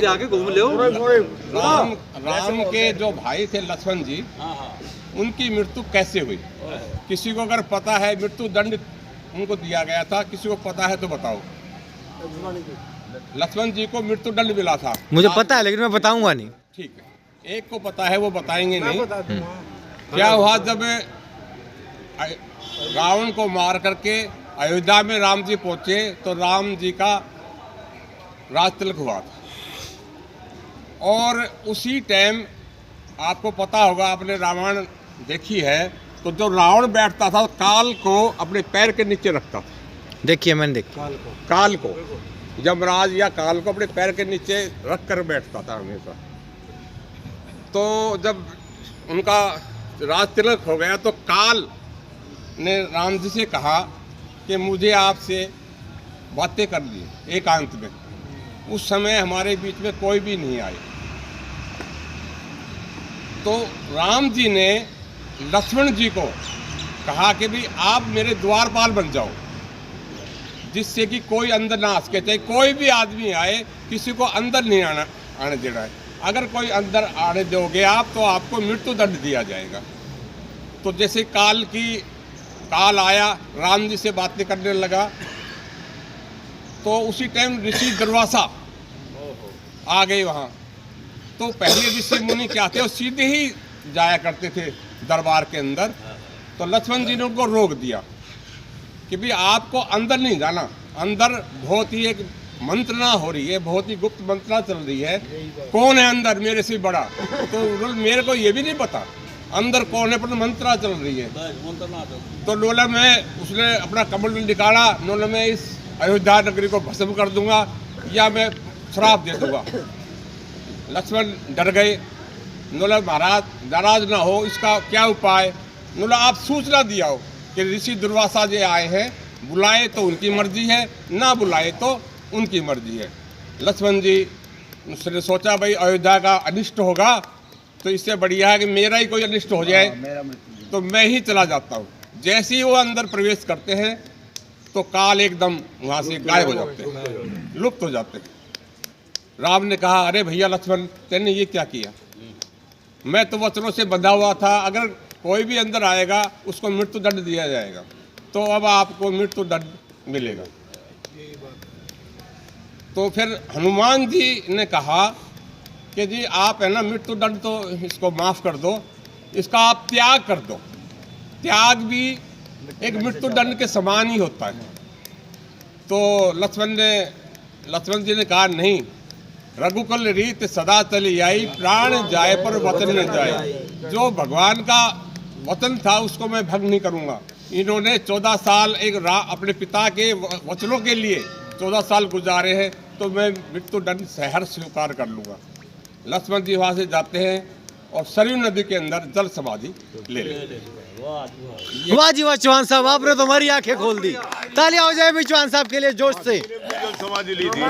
जी आके घूम लो। राम के जो भाई थे लक्ष्मण जी, उनकी मृत्यु कैसे हुई? किसी को अगर पता है, मृत्यु दंड उनको दिया गया था, किसी को पता है तो बताओ। लक्ष्मण जी को मृत्यु दंड मिला था। मुझे पता है लेकिन मैं बताऊंगा नहीं। ठीक है, एक को पता है वो बताएंगे नहीं। क्या हुआ जब रावण को मार करके अयोध्या में राम जी पहुंचे तो राम जी का राज तिलक हुआ था। और उसी टाइम आपको पता होगा, आपने रामायण देखी है, तो जो रावण बैठता था काल को अपने पैर के नीचे रखता था। देखिए मैंने देखा काल को यमराज या काल को अपने पैर के नीचे रख कर बैठता था हमेशा। तो जब उनका राज तिलक हो गया तो काल ने राम जी से कहा कि मुझे आपसे बातें करनी है एकांत में। उस समय हमारे बीच में कोई भी नहीं आए। तो राम जी ने लक्ष्मण जी को कहा कि भी आप मेरे द्वारपाल बन जाओ, जिससे कि कोई अंदर ना आ सके। चाहे कोई भी आदमी आए, किसी को अंदर नहीं आने देना है। अगर कोई अंदर आने दोगे आप तो आपको मृत्यु दंड दिया जाएगा। तो जैसे काल आया, राम जी से बातें करने लगा, तो उसी टाइम ऋषि दुर्वासा आ गए वहाँ। तो पहले ऋषि मुनि क्या थे, वो सीधे ही जाया करते थे दरबार के अंदर। तो लक्ष्मण जी ने उनको रोक दिया कि भी आपको अंदर नहीं जाना। अंदर बहुत ही एक मंत्रणा हो रही है, बहुत ही गुप्त मंत्रणा चल रही है। कौन है अंदर मेरे से बड़ा? तो मेरे को ये भी नहीं पता अंदर कौन है, पर मंत्रणा चल रही है। तो डोला में उसने अपना कमल निकाला, डोला में इस अयोध्या नगरी को भस्म कर दूंगा या मैं श्राप दे दूंगा। लक्ष्मण डर गए। बोला महाराज नाराज ना हो, इसका क्या उपाय? बोला आप सूचना दिया हो कि ऋषि दुर्वासा जी आए हैं, बुलाए तो उनकी मर्जी है, ना बुलाए तो उनकी मर्जी है। लक्ष्मण जी उसने सोचा भाई अयोध्या का अनिष्ट होगा तो इससे बढ़िया है कि मेरा ही कोई अनिष्ट हो जाए, तो मैं ही चला जाता हूँ। जैसे ही वो अंदर प्रवेश करते हैं तो काल एकदम वहाँ से गायब हो जाते हैं, लुप्त हो जाते हैं। राम ने कहा अरे भैया लक्ष्मण, तेने ये क्या किया? मैं तो वचनों से बंधा हुआ था, अगर कोई भी अंदर आएगा उसको मृत्यु दंड दिया जाएगा, तो अब आपको मृत्यु दंड मिलेगा। तो फिर हनुमान जी ने कहा कि जी आप है ना, मृत्यु दंड तो इसको माफ़ कर दो, इसका आप त्याग कर दो। त्याग भी एक मृत्यु दंड के समान ही होता है। तो लक्ष्मण जी ने कहा नहीं, रघुकुल रीत सदा चली आई, प्राण जाए पर वचन न जाए। जो भगवान का वचन था उसको मैं भंग नहीं करूंगा। इन्होंने 14 साल अपने पिता के वचनों के लिए 14 साल गुजारे हैं, तो मैं मृत्यु दंड सहर्ष स्वीकार कर लूँगा। लक्ष्मण जी वहाँ से जाते हैं और सरयू नदी के अंदर जल समाधि ले लेते हैं। वाह जी वाह चौहान साहब, आपने तो हमारी आंखें खोल दी। तालियां हो जाए भी चौहान साहब के लिए जोश से। समाधि ली थी।